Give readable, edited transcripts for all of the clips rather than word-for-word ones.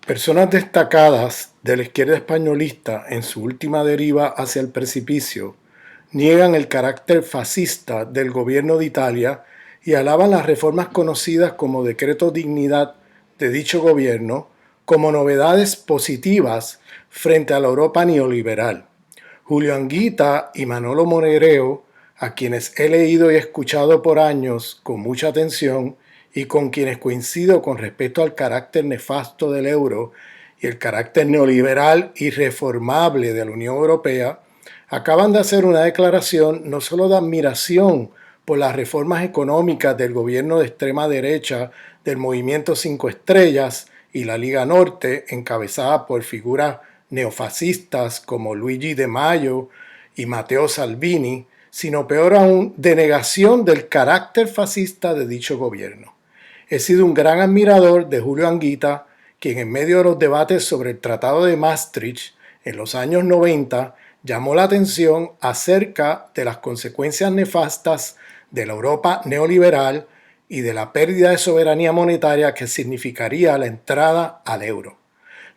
Personas destacadas de la izquierda españolista en su última deriva hacia el precipicio niegan el carácter fascista del gobierno de Italia y alaban las reformas conocidas como Decreto Dignidad de dicho gobierno como novedades positivas frente a la Europa neoliberal. Julio Anguita y Manolo Monereo, a quienes he leído y escuchado por años con mucha atención y con quienes coincido con respecto al carácter nefasto del euro y el carácter neoliberal irreformable de la Unión Europea, acaban de hacer una declaración no solo de admiración por las reformas económicas del gobierno de extrema derecha del Movimiento Cinco Estrellas y la Liga Norte, encabezada por figuras neofascistas como Luigi De Maio y Matteo Salvini, sino peor aún, de negación del carácter fascista de dicho gobierno. He sido un gran admirador de Julio Anguita, quien en medio de los debates sobre el Tratado de Maastricht en los años 90 llamó la atención acerca de las consecuencias nefastas de la Europa neoliberal y de la pérdida de soberanía monetaria que significaría la entrada al euro.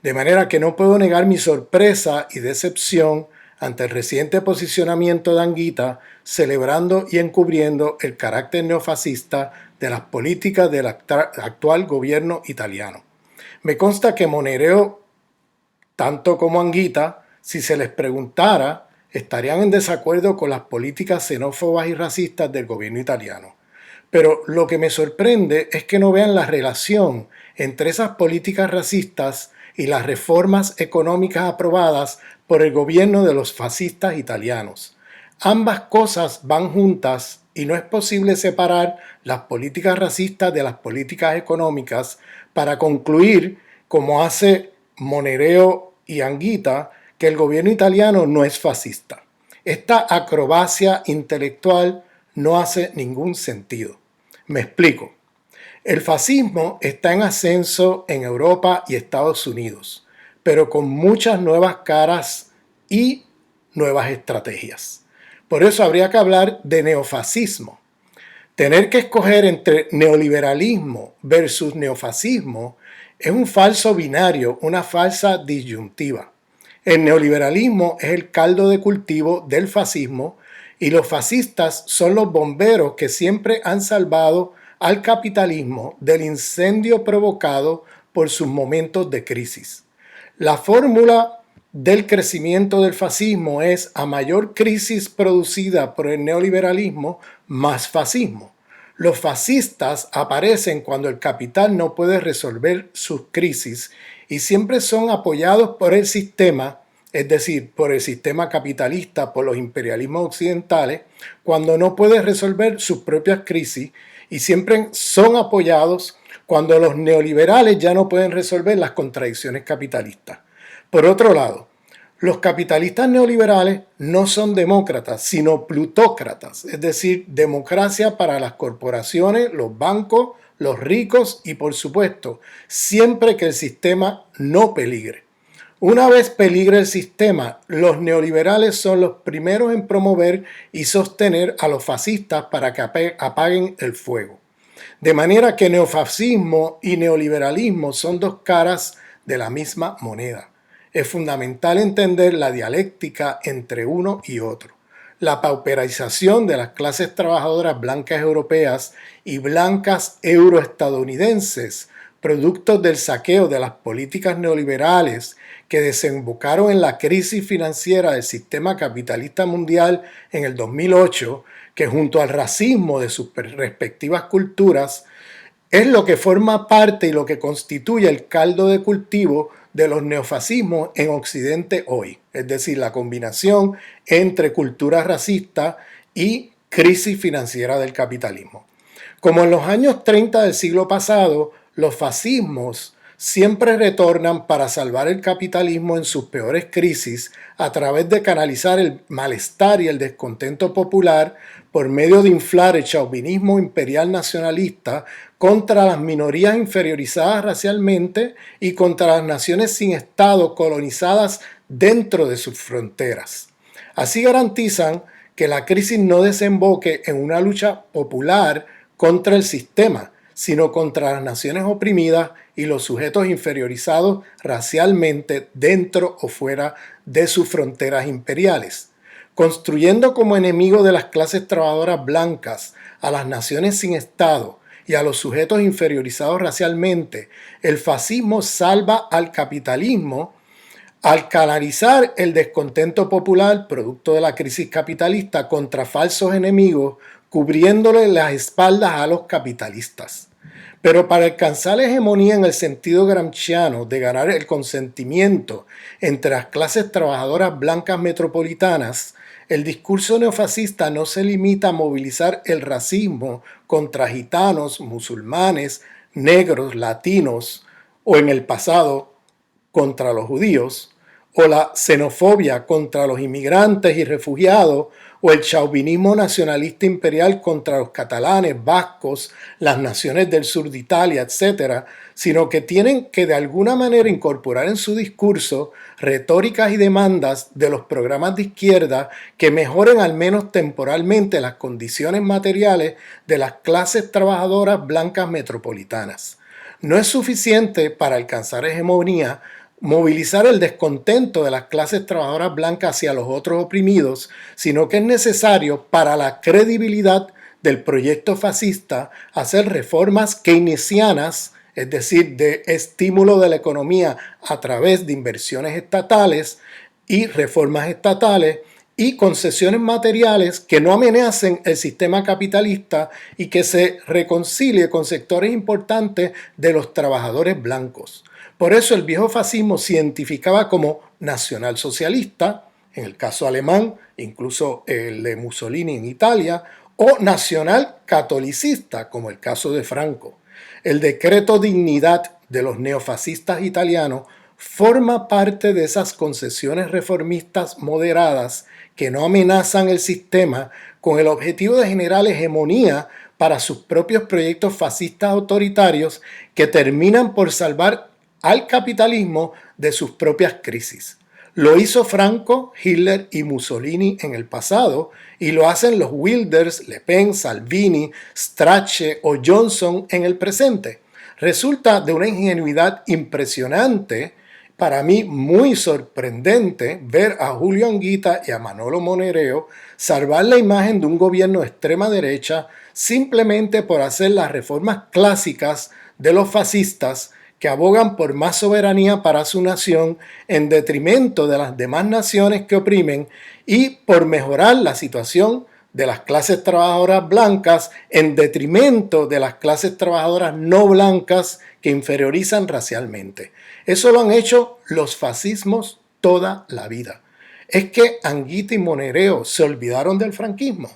De manera que no puedo negar mi sorpresa y decepción ante el reciente posicionamiento de Anguita, celebrando y encubriendo el carácter neofascista de las políticas del actual gobierno italiano. Me consta que Monereo, tanto como Anguita, si se les preguntara, estarían en desacuerdo con las políticas xenófobas y racistas del gobierno italiano. Pero lo que me sorprende es que no vean la relación entre esas políticas racistas y las reformas económicas aprobadas por el gobierno de los fascistas italianos. Ambas cosas van juntas y no es posible separar las políticas racistas de las políticas económicas para concluir, como hace Monereo y Anguita, que el gobierno italiano no es fascista. Esta acrobacia intelectual no hace ningún sentido. Me explico. El fascismo está en ascenso en Europa y Estados Unidos, pero con muchas nuevas caras y nuevas estrategias. Por eso habría que hablar de neofascismo. Tener que escoger entre neoliberalismo versus neofascismo es un falso binario, una falsa disyuntiva. El neoliberalismo es el caldo de cultivo del fascismo y los fascistas son los bomberos que siempre han salvado al capitalismo del incendio provocado por sus momentos de crisis. La fórmula del crecimiento del fascismo es a mayor crisis producida por el neoliberalismo, más fascismo. Los fascistas aparecen cuando el capital no puede resolver sus crisis y siempre son apoyados por el sistema, es decir, por el sistema capitalista, por los imperialismos occidentales, cuando no puede resolver sus propias crisis y siempre son apoyados cuando los neoliberales ya no pueden resolver las contradicciones capitalistas. Por otro lado, los capitalistas neoliberales no son demócratas, sino plutócratas, es decir, democracia para las corporaciones, los bancos, los ricos y, por supuesto, siempre que el sistema no peligre. Una vez peligre el sistema, los neoliberales son los primeros en promover y sostener a los fascistas para que apaguen el fuego. De manera que neofascismo y neoliberalismo son dos caras de la misma moneda. Es fundamental entender la dialéctica entre uno y otro. La pauperización de las clases trabajadoras blancas europeas y blancas euroestadounidenses, productos del saqueo de las políticas neoliberales que desembocaron en la crisis financiera del sistema capitalista mundial en el 2008, que junto al racismo de sus respectivas culturas, es lo que forma parte y lo que constituye el caldo de cultivo de los neofascismos en Occidente hoy, es decir, la combinación entre cultura racista y crisis financiera del capitalismo. Como en los años 30 del siglo pasado, los fascismos siempre retornan para salvar el capitalismo en sus peores crisis a través de canalizar el malestar y el descontento popular por medio de inflar el chauvinismo imperial nacionalista contra las minorías inferiorizadas racialmente y contra las naciones sin Estado colonizadas dentro de sus fronteras. Así garantizan que la crisis no desemboque en una lucha popular contra el sistema, sino contra las naciones oprimidas y los sujetos inferiorizados racialmente dentro o fuera de sus fronteras imperiales, construyendo como enemigo de las clases trabajadoras blancas a las naciones sin Estado y a los sujetos inferiorizados racialmente. El fascismo salva al capitalismo al canalizar el descontento popular producto de la crisis capitalista contra falsos enemigos, cubriéndole las espaldas a los capitalistas. Pero para alcanzar la hegemonía en el sentido gramsciano de ganar el consentimiento entre las clases trabajadoras blancas metropolitanas, el discurso neofascista no se limita a movilizar el racismo contra gitanos, musulmanes, negros, latinos o en el pasado contra los judíos, o la xenofobia contra los inmigrantes y refugiados, o el chauvinismo nacionalista imperial contra los catalanes, vascos, las naciones del sur de Italia, etc., sino que tienen que de alguna manera incorporar en su discurso retóricas y demandas de los programas de izquierda que mejoren al menos temporalmente las condiciones materiales de las clases trabajadoras blancas metropolitanas. No es suficiente para alcanzar hegemonía movilizar el descontento de las clases trabajadoras blancas hacia los otros oprimidos, sino que es necesario para la credibilidad del proyecto fascista hacer reformas keynesianas, es decir, de estímulo de la economía a través de inversiones estatales y reformas estatales y concesiones materiales que no amenacen el sistema capitalista y que se reconcilie con sectores importantes de los trabajadores blancos. Por eso el viejo fascismo se identificaba como nacionalsocialista, en el caso alemán, incluso el de Mussolini en Italia, o nacional catolicista, como el caso de Franco. El decreto Dignidad de los neofascistas italianos forma parte de esas concesiones reformistas moderadas que no amenazan el sistema con el objetivo de generar hegemonía para sus propios proyectos fascistas autoritarios que terminan por salvar al capitalismo de sus propias crisis. Lo hizo Franco, Hitler y Mussolini en el pasado y lo hacen los Wilders, Le Pen, Salvini, Strache o Johnson en el presente. Resulta de una ingenuidad impresionante, para mí muy sorprendente, ver a Julio Anguita y a Manolo Monereo salvar la imagen de un gobierno de extrema derecha simplemente por hacer las reformas clásicas de los fascistas que abogan por más soberanía para su nación en detrimento de las demás naciones que oprimen y por mejorar la situación de las clases trabajadoras blancas en detrimento de las clases trabajadoras no blancas que inferiorizan racialmente. Eso lo han hecho los fascismos toda la vida. Es que Anguita y Monereo se olvidaron del franquismo.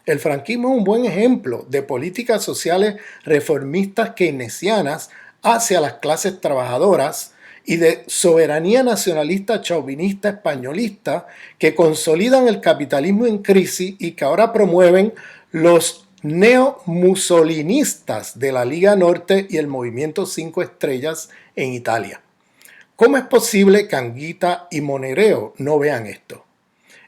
El franquismo es un buen ejemplo de políticas sociales reformistas keynesianas hacia las clases trabajadoras y de soberanía nacionalista chauvinista españolista que consolidan el capitalismo en crisis y que ahora promueven los neomussolinistas de la Liga Norte y el Movimiento 5 Estrellas en Italia. ¿Cómo es posible que Anguita y Monereo no vean esto?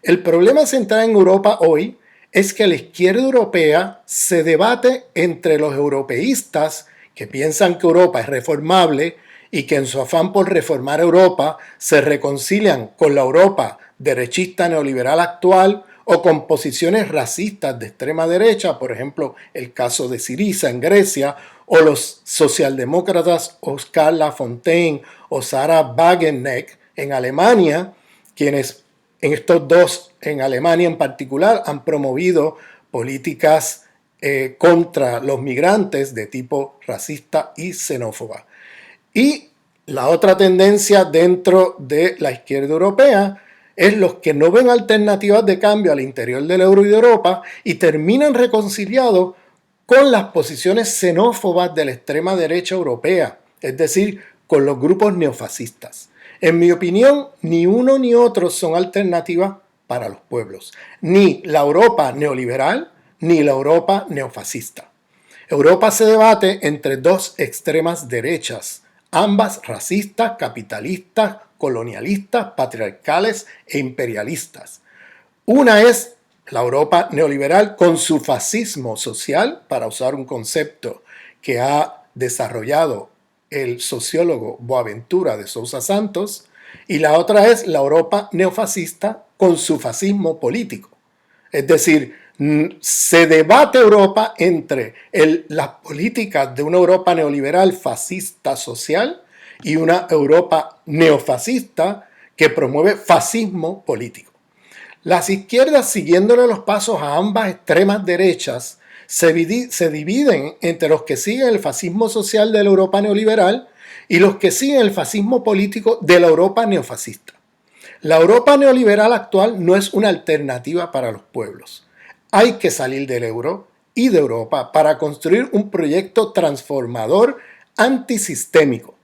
El problema central en Europa hoy es que la izquierda europea se debate entre los europeístas que piensan que Europa es reformable y que en su afán por reformar Europa se reconcilian con la Europa derechista neoliberal actual o con posiciones racistas de extrema derecha, por ejemplo, el caso de Syriza en Grecia, o los socialdemócratas Oskar Lafontaine o Sarah Wagenknecht en Alemania, quienes en estos dos, en Alemania en particular, han promovido políticas contra los migrantes de tipo racista y xenófoba. Y la otra tendencia dentro de la izquierda europea es los que no ven alternativas de cambio al interior del euro y de Europa y terminan reconciliados con las posiciones xenófobas de la extrema derecha europea, es decir, con los grupos neofascistas. En mi opinión, ni uno ni otro son alternativas para los pueblos, ni la Europa neoliberal, ni la Europa neofascista. Europa se debate entre dos extremas derechas, ambas racistas, capitalistas, colonialistas, patriarcales e imperialistas. Una es la Europa neoliberal con su fascismo social, para usar un concepto que ha desarrollado el sociólogo Boaventura de Sousa Santos, y la otra es la Europa neofascista con su fascismo político. Es decir, se debate Europa entre las políticas de una Europa neoliberal fascista social y una Europa neofascista que promueve fascismo político. Las izquierdas, siguiéndole los pasos a ambas extremas derechas, se dividen entre los que siguen el fascismo social de la Europa neoliberal y los que siguen el fascismo político de la Europa neofascista. La Europa neoliberal actual no es una alternativa para los pueblos. Hay que salir del euro y de Europa para construir un proyecto transformador antisistémico.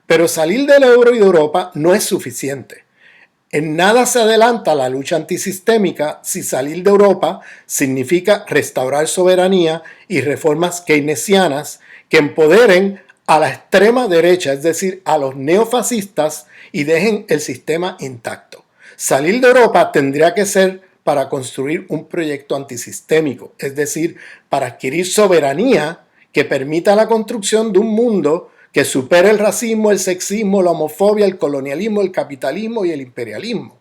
Pero salir del euro y de Europa no es suficiente. En nada se adelanta la lucha antisistémica si salir de Europa significa restaurar soberanía y reformas keynesianas que empoderen a la extrema derecha, es decir, a los neofascistas, y dejen el sistema intacto. Salir de Europa tendría que ser para construir un proyecto antisistémico, es decir, para adquirir soberanía que permita la construcción de un mundo que supere el racismo, el sexismo, la homofobia, el colonialismo, el capitalismo y el imperialismo.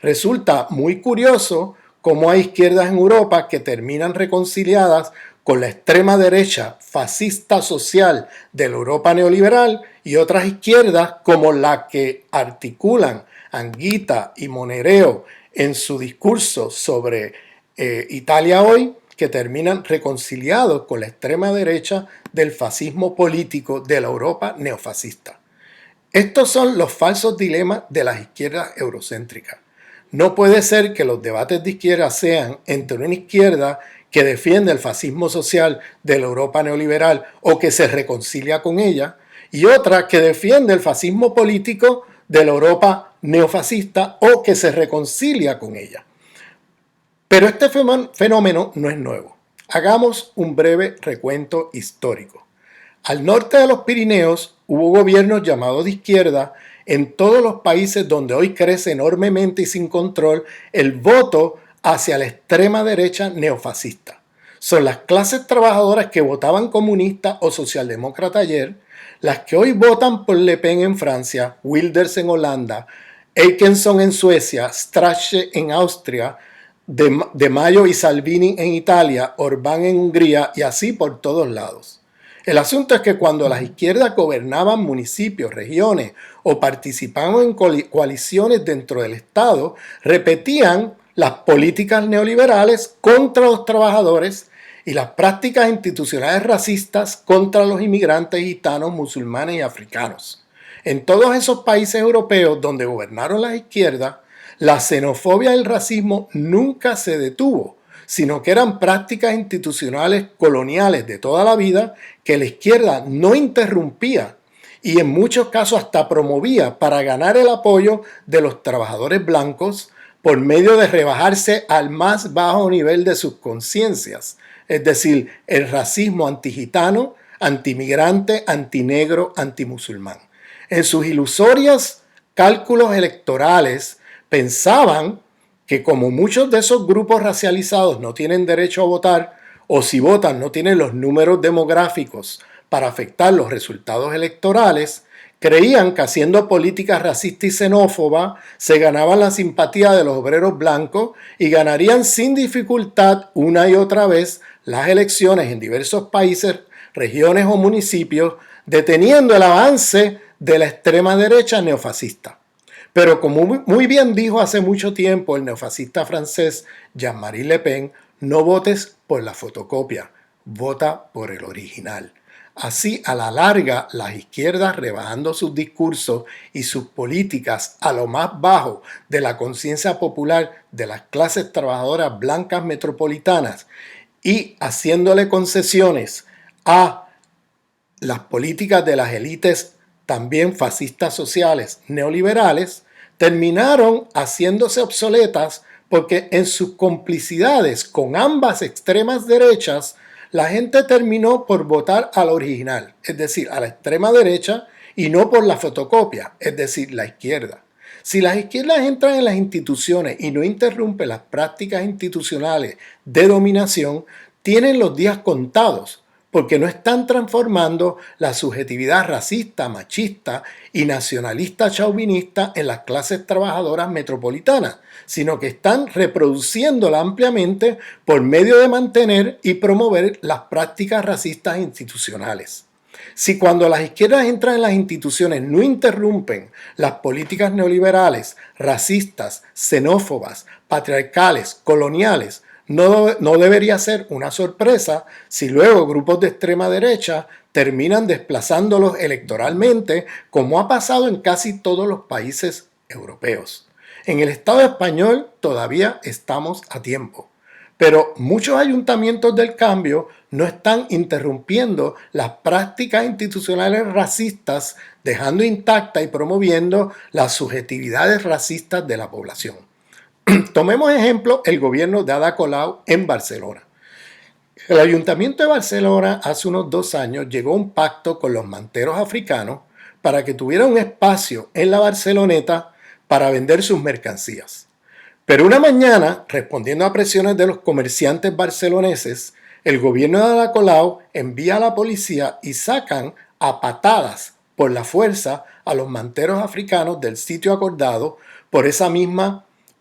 Resulta muy curioso cómo hay izquierdas en Europa que terminan reconciliadas con la extrema derecha fascista social de la Europa neoliberal y otras izquierdas como la que articulan Anguita y Monereo en su discurso sobre Italia hoy, que terminan reconciliados con la extrema derecha del fascismo político de la Europa neofascista. Estos son los falsos dilemas de las izquierdas eurocéntricas. No puede ser que los debates de izquierda sean entre una izquierda que defiende el fascismo social de la Europa neoliberal o que se reconcilia con ella, y otra que defiende el fascismo político de la Europa neofascista o que se reconcilia con ella. Pero este fenómeno no es nuevo. Hagamos un breve recuento histórico. Al norte de los Pirineos hubo gobiernos llamados de izquierda en todos los países donde hoy crece enormemente y sin control el voto hacia la extrema derecha neofascista. Son las clases trabajadoras que votaban comunista o socialdemócrata ayer, las que hoy votan por Le Pen en Francia, Wilders en Holanda, Akenson en Suecia, Strache en Austria, de Maio y Salvini en Italia, Orbán en Hungría y así por todos lados. El asunto es que cuando las izquierdas gobernaban municipios, regiones o participaban en coaliciones dentro del Estado, repetían las políticas neoliberales contra los trabajadores y las prácticas institucionales racistas contra los inmigrantes gitanos, musulmanes y africanos. En todos esos países europeos donde gobernaron las izquierdas, la xenofobia y el racismo nunca se detuvo, sino que eran prácticas institucionales coloniales de toda la vida que la izquierda no interrumpía y en muchos casos hasta promovía para ganar el apoyo de los trabajadores blancos por medio de rebajarse al más bajo nivel de sus conciencias, es decir, el racismo antigitano, antimigrante, antinegro, antimusulmán. En sus ilusorios cálculos electorales pensaban que como muchos de esos grupos racializados no tienen derecho a votar, o si votan no tienen los números demográficos para afectar los resultados electorales, creían que haciendo políticas racistas y xenófobas se ganaban la simpatía de los obreros blancos y ganarían sin dificultad una y otra vez las elecciones en diversos países, regiones o municipios, deteniendo el avance de la extrema derecha neofascista. Pero como muy bien dijo hace mucho tiempo el neofascista francés Jean-Marie Le Pen, no votes por la fotocopia, vota por el original. Así, a la larga, las izquierdas, rebajando sus discursos y sus políticas a lo más bajo de la conciencia popular de las clases trabajadoras blancas metropolitanas y haciéndole concesiones a las políticas de las élites también fascistas sociales neoliberales, terminaron haciéndose obsoletas porque en sus complicidades con ambas extremas derechas, la gente terminó por votar al original, es decir, a la extrema derecha, y no por la fotocopia, es decir, la izquierda. Si las izquierdas entran en las instituciones y no interrumpen las prácticas institucionales de dominación, tienen los días contados, porque no están transformando la subjetividad racista, machista y nacionalista chauvinista en las clases trabajadoras metropolitanas, sino que están reproduciéndola ampliamente por medio de mantener y promover las prácticas racistas institucionales. Si cuando las izquierdas entran en las instituciones no interrumpen las políticas neoliberales, racistas, xenófobas, patriarcales, coloniales, no debería ser una sorpresa si luego grupos de extrema derecha terminan desplazándolos electoralmente, como ha pasado en casi todos los países europeos. En el Estado español todavía estamos a tiempo, pero muchos ayuntamientos del cambio no están interrumpiendo las prácticas institucionales racistas, dejando intacta y promoviendo las subjetividades racistas de la población. Tomemos ejemplo el gobierno de Ada Colau en Barcelona. El Ayuntamiento de Barcelona hace unos 2 años llegó a un pacto con los manteros africanos para que tuviera un espacio en la Barceloneta para vender sus mercancías. Pero una mañana, respondiendo a presiones de los comerciantes barceloneses, el gobierno de Ada Colau envía a la policía y sacan a patadas por la fuerza a los manteros africanos del sitio acordado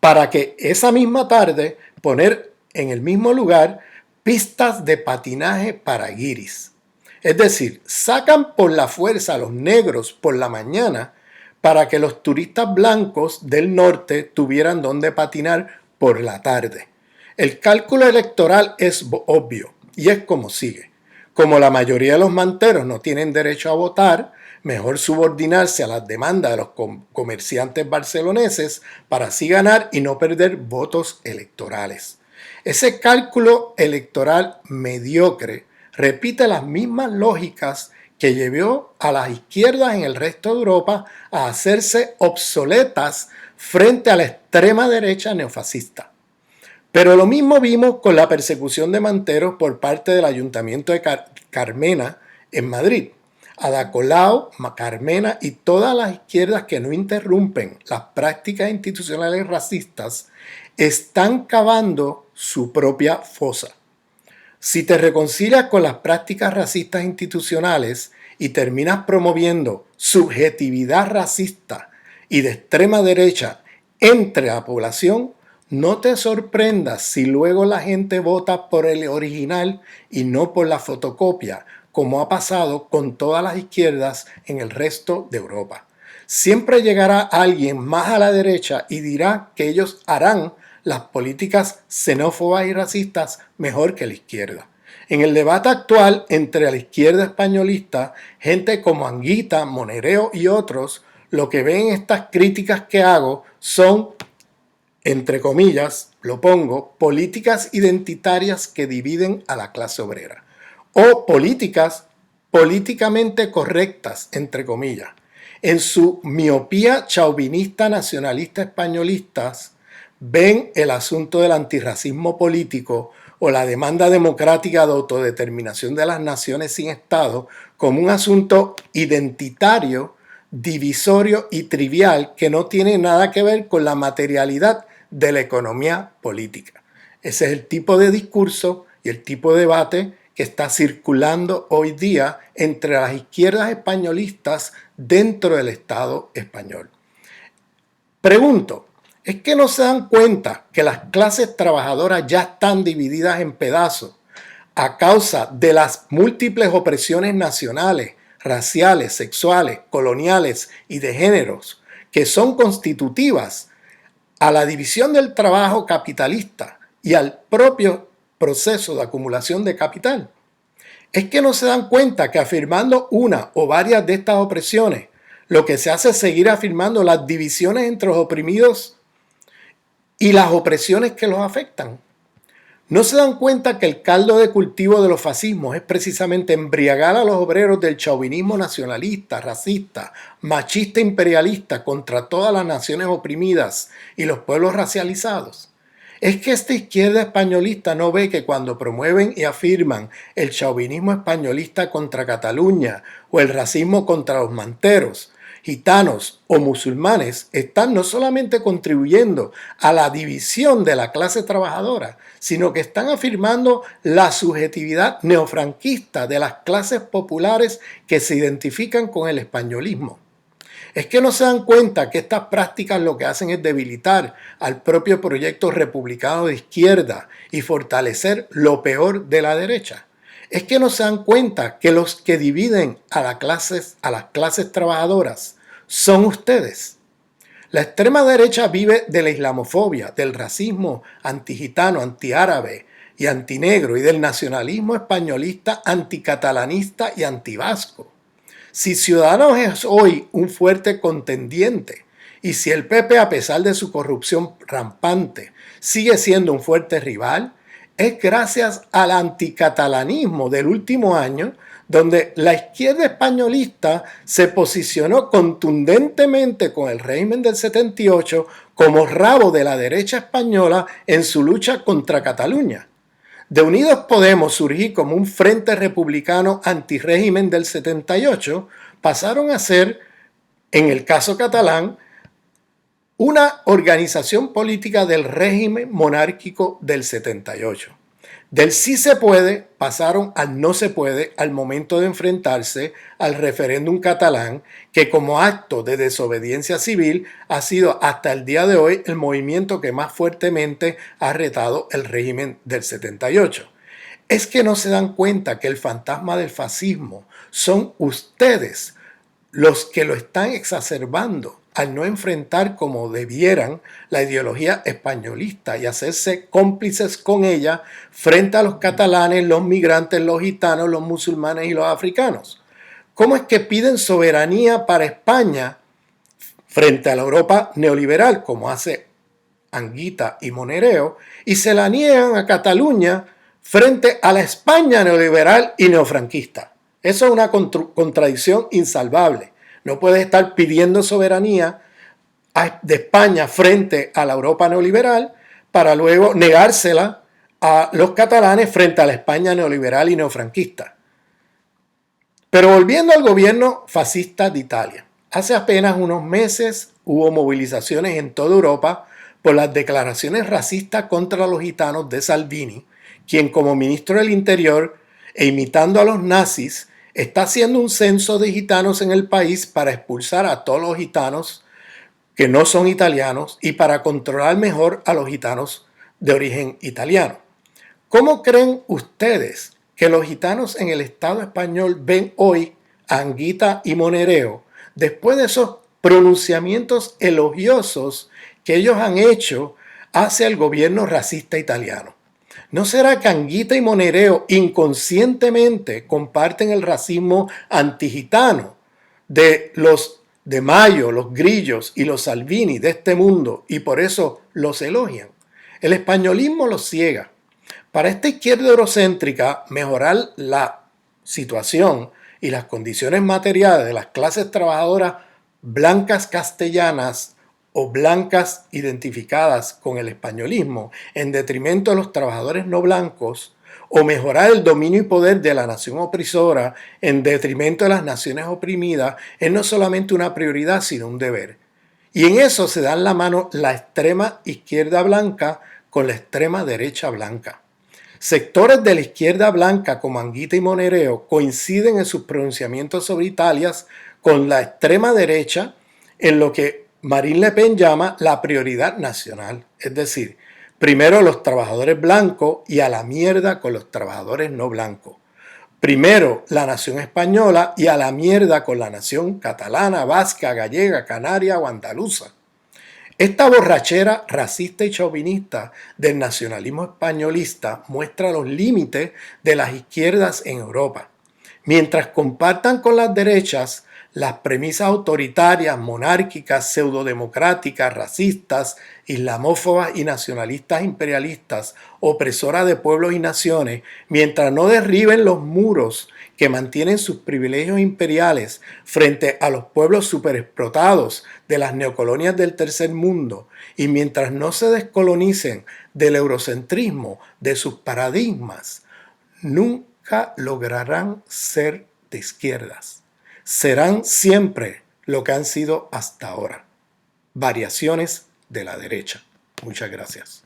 para que esa misma tarde poner en el mismo lugar pistas de patinaje para guiris. Es decir, sacan por la fuerza a los negros por la mañana para que los turistas blancos del norte tuvieran donde patinar por la tarde. El cálculo electoral es obvio y es como sigue. Como la mayoría de los manteros no tienen derecho a votar, mejor subordinarse a las demandas de los comerciantes barceloneses para así ganar y no perder votos electorales. Ese cálculo electoral mediocre repite las mismas lógicas que llevó a las izquierdas en el resto de Europa a hacerse obsoletas frente a la extrema derecha neofascista. Pero lo mismo vimos con la persecución de manteros por parte del Ayuntamiento de Carmena en Madrid. Ada Colau, Carmena y todas las izquierdas que no interrumpen las prácticas institucionales racistas están cavando su propia fosa. Si te reconcilias con las prácticas racistas institucionales y terminas promoviendo subjetividad racista y de extrema derecha entre la población, no te sorprendas si luego la gente vota por el original y no por la fotocopia, como ha pasado con todas las izquierdas en el resto de Europa. Siempre llegará alguien más a la derecha y dirá que ellos harán las políticas xenófobas y racistas mejor que la izquierda. En el debate actual entre la izquierda españolista, gente como Anguita, Monereo y otros, lo que ven en estas críticas que hago son, entre comillas, lo pongo, políticas identitarias que dividen a la clase obrera. O políticas políticamente correctas, entre comillas. En su miopía chauvinista, nacionalista, españolistas, ven el asunto del antirracismo político o la demanda democrática de autodeterminación de las naciones sin Estado como un asunto identitario, divisorio y trivial que no tiene nada que ver con la materialidad de la economía política. Ese es el tipo de discurso y el tipo de debate que está circulando hoy día entre las izquierdas españolistas dentro del Estado español. Pregunto, ¿es que no se dan cuenta que las clases trabajadoras ya están divididas en pedazos a causa de las múltiples opresiones nacionales, raciales, sexuales, coloniales y de géneros que son constitutivas a la división del trabajo capitalista y al propio proceso de acumulación de capital? ¿Es que no se dan cuenta que afirmando una o varias de estas opresiones, lo que se hace es seguir afirmando las divisiones entre los oprimidos y las opresiones que los afectan? ¿No se dan cuenta que el caldo de cultivo de los fascismos es precisamente embriagar a los obreros del chauvinismo nacionalista, racista, machista, imperialista contra todas las naciones oprimidas y los pueblos racializados? ¿Es que esta izquierda españolista no ve que cuando promueven y afirman el chauvinismo españolista contra Cataluña o el racismo contra los manteros, gitanos o musulmanes están no solamente contribuyendo a la división de la clase trabajadora, sino que están afirmando la subjetividad neofranquista de las clases populares que se identifican con el españolismo. Es que no se dan cuenta que estas prácticas lo que hacen es debilitar al propio proyecto republicano de izquierda y fortalecer lo peor de la derecha. Es que no se dan cuenta que los que dividen a las clases trabajadoras son ustedes. La extrema derecha vive de la islamofobia, del racismo antigitano, antiárabe y antinegro y del nacionalismo españolista, anticatalanista y antivasco. Si Ciudadanos es hoy un fuerte contendiente y si el PP, a pesar de su corrupción rampante, sigue siendo un fuerte rival, es gracias al anticatalanismo del último año, donde la izquierda españolista se posicionó contundentemente con el régimen del 78 como rabo de la derecha española en su lucha contra Cataluña. De Unidos Podemos surgir como un frente republicano antirrégimen del 78, pasaron a ser, en el caso catalán, una organización política del régimen monárquico del 78. Del sí se puede pasaron al no se puede al momento de enfrentarse al referéndum catalán, que como acto de desobediencia civil ha sido hasta el día de hoy el movimiento que más fuertemente ha retado el régimen del 78. Es que no se dan cuenta que el fantasma del fascismo son ustedes los que lo están exacerbando al no enfrentar como debieran la ideología españolista y hacerse cómplices con ella frente a los catalanes, los migrantes, los gitanos, los musulmanes y los africanos. ¿Cómo es que piden soberanía para España frente a la Europa neoliberal, como hace Anguita y Monereo, y se la niegan a Cataluña frente a la España neoliberal y neofranquista? Eso es una contradicción insalvable. No puedes estar pidiendo soberanía de España frente a la Europa neoliberal para luego negársela a los catalanes frente a la España neoliberal y neofranquista. Pero volviendo al gobierno fascista de Italia, hace apenas unos meses hubo movilizaciones en toda Europa por las declaraciones racistas contra los gitanos de Salvini, quien como ministro del Interior e imitando a los nazis, está haciendo un censo de gitanos en el país para expulsar a todos los gitanos que no son italianos y para controlar mejor a los gitanos de origen italiano. ¿Cómo creen ustedes que los gitanos en el Estado español ven hoy a Anguita y Monereo después de esos pronunciamientos elogiosos que ellos han hecho hacia el gobierno racista italiano? ¿No será que Anguita y Monereo inconscientemente comparten el racismo antigitano de los de Mayo, los Grillos y los Salvini de este mundo y por eso los elogian? El españolismo los ciega. Para esta izquierda eurocéntrica, mejorar la situación y las condiciones materiales de las clases trabajadoras blancas castellanas o blancas identificadas con el españolismo en detrimento de los trabajadores no blancos, o mejorar el dominio y poder de la nación opresora en detrimento de las naciones oprimidas, es no solamente una prioridad, sino un deber. Y en eso se dan la mano la extrema izquierda blanca con la extrema derecha blanca. Sectores de la izquierda blanca como Anguita y Monereo coinciden en sus pronunciamientos sobre Italia con la extrema derecha en lo que Marine Le Pen llama la prioridad nacional, es decir, primero los trabajadores blancos y a la mierda con los trabajadores no blancos. Primero la nación española y a la mierda con la nación catalana, vasca, gallega, canaria o andaluza. Esta borrachera racista y chauvinista del nacionalismo españolista muestra los límites de las izquierdas en Europa. Mientras compartan con las derechas las premisas autoritarias, monárquicas, pseudodemocráticas, racistas, islamófobas y nacionalistas imperialistas, opresoras de pueblos y naciones, mientras no derriben los muros que mantienen sus privilegios imperiales frente a los pueblos superexplotados de las neocolonias del tercer mundo, y mientras no se descolonicen del eurocentrismo, de sus paradigmas, nunca lograrán ser de izquierdas. Serán siempre lo que han sido hasta ahora. Variaciones de la derecha. Muchas gracias.